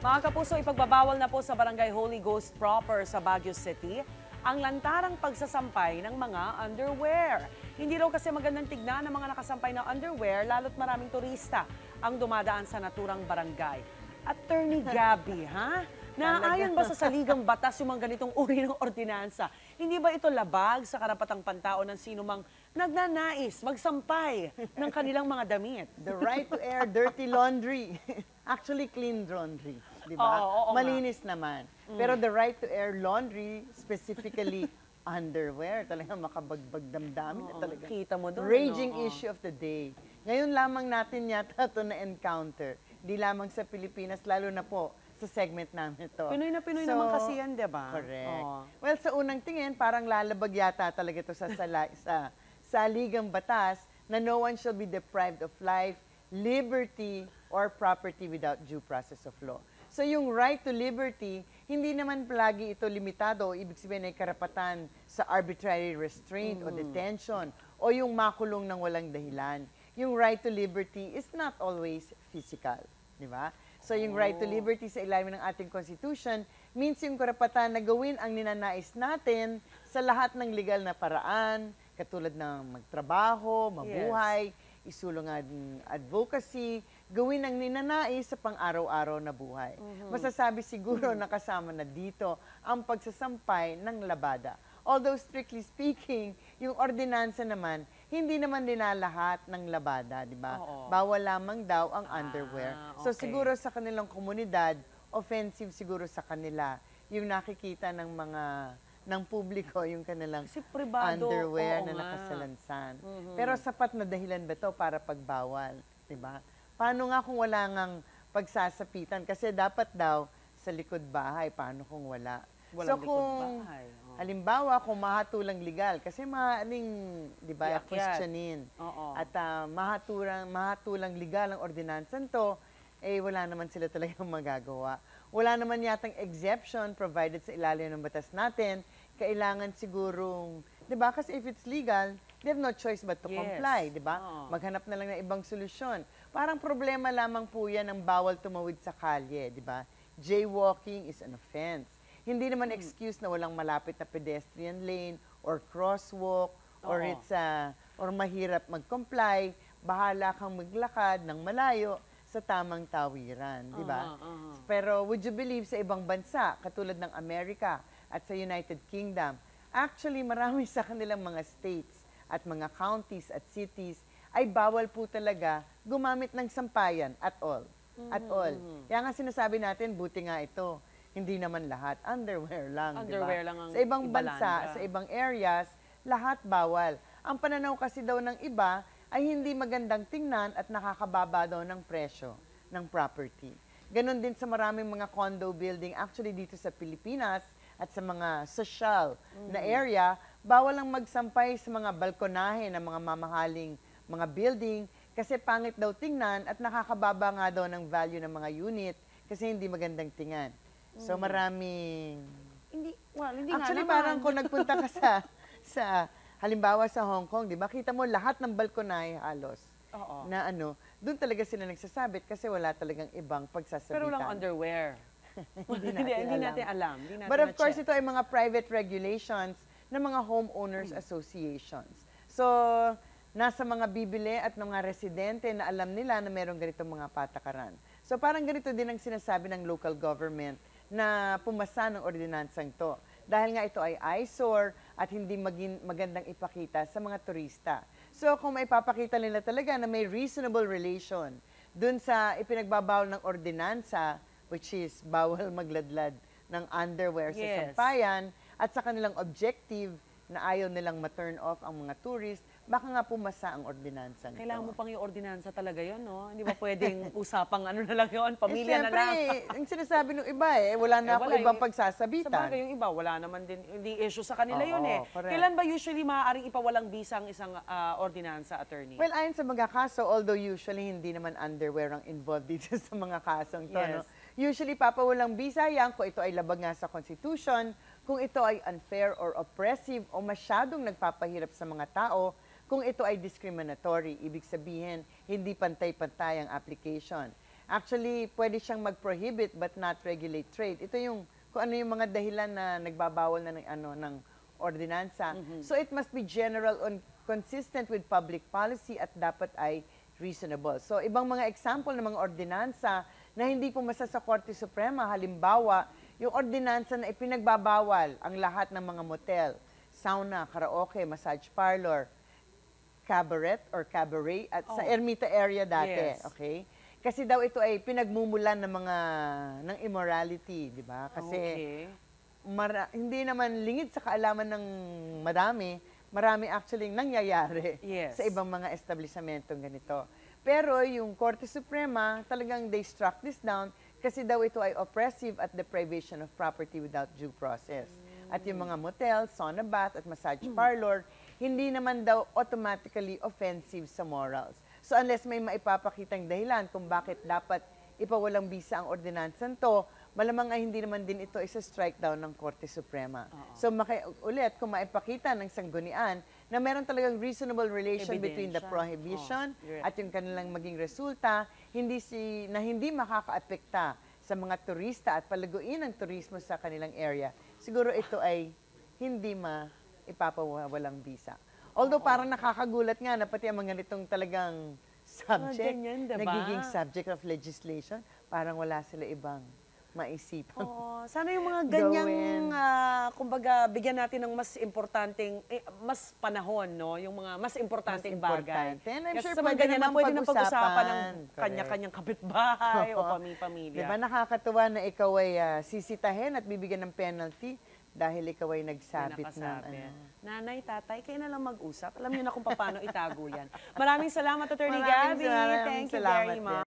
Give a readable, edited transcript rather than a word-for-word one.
Mga kapuso, ipagbabawal na po sa Barangay Holy Ghost proper sa Baguio City ang lantarang pagsasampay ng mga underwear. Hindi raw kasi magandang tignan ng mga nakasampay na underwear lalo't maraming turista ang dumadaan sa naturang barangay. Attorney Gabby, ha? Naaayon ba sa saligang batas yung mga ganitong uri ng ordinansa? Hindi ba ito labag sa karapatang pantao ng sino mang nagnanais magsampay ng kanilang mga damit? The right to air dirty laundry. Actually, clean laundry. Di ba? Oo Malinis naman. Pero the right to air laundry, specifically underwear, talagang makabagbag damdamin na talaga. Kita mo doon. Raging issue of the day. Ngayon lamang natin yata ito na-encounter. Di lamang sa Pilipinas, lalo na po sa segment namin ito. Pinoy na Pinoy naman kasi yan, di ba? Correct. Oo. Well, sa unang tingin, parang lalabag yata talaga ito sa ligang batas na no one shall be deprived of life, liberty, or property without due process of law. So yung right to liberty, hindi naman palagi ito limitado, ibig sabihin ay karapatan sa arbitrary restraint o detention o yung makulong ng walang dahilan. Yung right to liberty is not always physical, di ba? So yung right to liberty sa ilalim ng ating Constitution means yung karapatan na gawin ang ninanais natin sa lahat ng legal na paraan, katulad ng magtrabaho, mabuhay, isulong ang advocacy, gawin ang ninanais sa pang-araw-araw na buhay. Masasabi siguro na kasama na dito ang pagsasampay ng labada. Although strictly speaking, yung ordinansa naman, hindi naman dinalahat ng labada, di ba? Bawal lamang daw ang underwear. So siguro sa kanilang komunidad, offensive siguro sa kanila, yung nakikita ng mga ng publiko yung kanilang pribado, underwear na nakasalansan. Pero sapat na dahilan ba to para pagbawal, di ba? Paano nga kung wala ngang pagsasapitan? Kasi dapat daw sa likod bahay, paano kung wala? Walang so kung likod bahay. halimbawa kung mahatulang legal, kasi maaning, di ba, questionin. At mahatulang legal ang ordinansan to, eh wala naman sila talagang magagawa. Wala naman yatang exception provided sa ilalim ng batas natin. Kailangan sigurong, di ba? Kasi if it's legal, they have no choice but to comply, di ba? Maghanap na lang ng ibang solusyon. Parang problema lamang po yan ang bawal tumawid sa kalye, di ba? Jaywalking is an offense. Hindi naman excuse na walang malapit na pedestrian lane or crosswalk or or mahirap mag-comply. Bahala kang maglakad ng malayo sa tamang tawiran, di ba? Pero would you believe sa ibang bansa, katulad ng Amerika at sa United Kingdom, actually marami sa kanilang mga states at mga counties at cities ay bawal po talaga gumamit ng sampayan at all. At all. Kaya nga sinasabi natin, buti nga ito, hindi naman lahat. Underwear lang, Underwear diba? lang ang sa ibang bansa, sa ibang areas, lahat bawal. Ang pananaw kasi daw ng iba ay hindi magandang tingnan at nakakababa daw ng presyo ng property. Ganon din sa maraming mga condo building, actually dito sa Pilipinas at sa mga social na area, bawal lang magsampay sa mga balkonahe ng mga mamahaling mga building kasi pangit daw tingnan at nakakababa nga daw ng value ng mga unit kasi hindi magandang tingnan. So maraming... Hindi Actually, nga parang kung nagpunta ka halimbawa sa Hong Kong, di ba? Kita mo lahat ng balkonahe halos. Na doon talaga sila nagsasabit kasi wala talagang ibang pagsasabitan. Pero walang underwear. Hindi natin alam. But of course, ito ay mga private regulations ng mga homeowners associations. So, nasa mga bibili at mga residente na alam nila na mayroong ganitong mga patakaran. So, parang ganito din ang sinasabi ng local government na pumasa ng ordinansang to. Dahil nga ito ay eyesore at hindi magandang ipakita sa mga turista. So, kung maipapakita nila talaga na may reasonable relation dun sa ipinagbabawal ng ordinansa, which is bawal magladlad ng underwear sa sampayan, at sa kanilang objective na ayaw nilang ma-turn off ang mga tourist, baka nga pumasa ang ordinansa nito. Kailangan mo pang yung ordinansa talaga yun, no? Hindi ba pwedeng usapang na lang yun, pamilya na lang? Siyempre, ang sinasabi ng iba wala na ako ibang pagsasabitan. Sa bagay yung iba, wala naman din, hindi issue sa kanila yun correct. Kailan ba usually maaaring ipawalang bisa ang isang ordinansa, attorney? Well, ayon sa mga kaso, although usually hindi naman underwear ang involved dito sa mga kasong to, no? Usually papawalang bisa yan kung ito ay labag nga sa Constitution, kung ito ay unfair or oppressive o masyadong nagpapahirap sa mga tao, kung ito ay discriminatory, ibig sabihin, hindi pantay-pantay ang application. Actually, pwede siyang mag-prohibit but not regulate trade. Ito yung kung ano yung mga dahilan na nagbabawal na ng ordinansa. So it must be general on consistent with public policy at dapat ay reasonable. So ibang mga example ng mga ordinansa na hindi pumasa sa Korte Suprema, halimbawa, yung ordinansa na ipinagbabawal ang lahat ng mga motel, sauna, karaoke, massage parlor, cabaret or cabaret at sa Ermita area dati, Yes. okay? Kasi daw ito ay pinagmumulan ng immorality, di ba? Kasi hindi naman lingid sa kaalaman ng marami actually nangyayari Yes. sa ibang mga establishmentong ganito. Pero yung Korte Suprema, talagang they struck this down kasi daw ito ay oppressive at deprivation of property without due process. At yung mga motel, sauna bath at massage parlor, hindi naman daw automatically offensive sa morals. So unless may maipapakitang dahilan kung bakit dapat ipawalang bisa ang ordinansan to, malamang ay hindi naman din ito isa strike down ng Korte Suprema. So ulit, kung maipakita ng sanggunian na meron talagang reasonable relation between the Ebidensya. prohibition Correct. at yung kanilang maging resulta, hindi makakaapekta sa mga turista at palaguin ang turismo sa kanilang area, siguro ito ay hindi ipapawalang bisa. Although parang nakakagulat nga na pati ang mga nitong talagang subject, ganyan, diba? nagiging subject of legislation, parang wala sila ibang maisipan. Oo, sana yung mga ganyang, Gawin. kumbaga, bigyan natin ng mas importanteng, mas panahon, no? Yung mga mas importanteng bagay. importante. And I'm Kasi sure sa mga pwede ganyan na namang pwede nang pag-usapan ng pag-usapan. kanya-kanyang kapitbahay o Oo. pamilya. Diba nakakatuwa na ikaw ay sisitahin at bibigyan ng penalty dahil ikaw ay nagsabit ng Nakasabi. Nanay, tatay, kayo na lang mag-usap. Alam niyo na kung paano itago yan. Maraming salamat, Attorney Maraming Gabby. salamat Thank you salamat very din. much.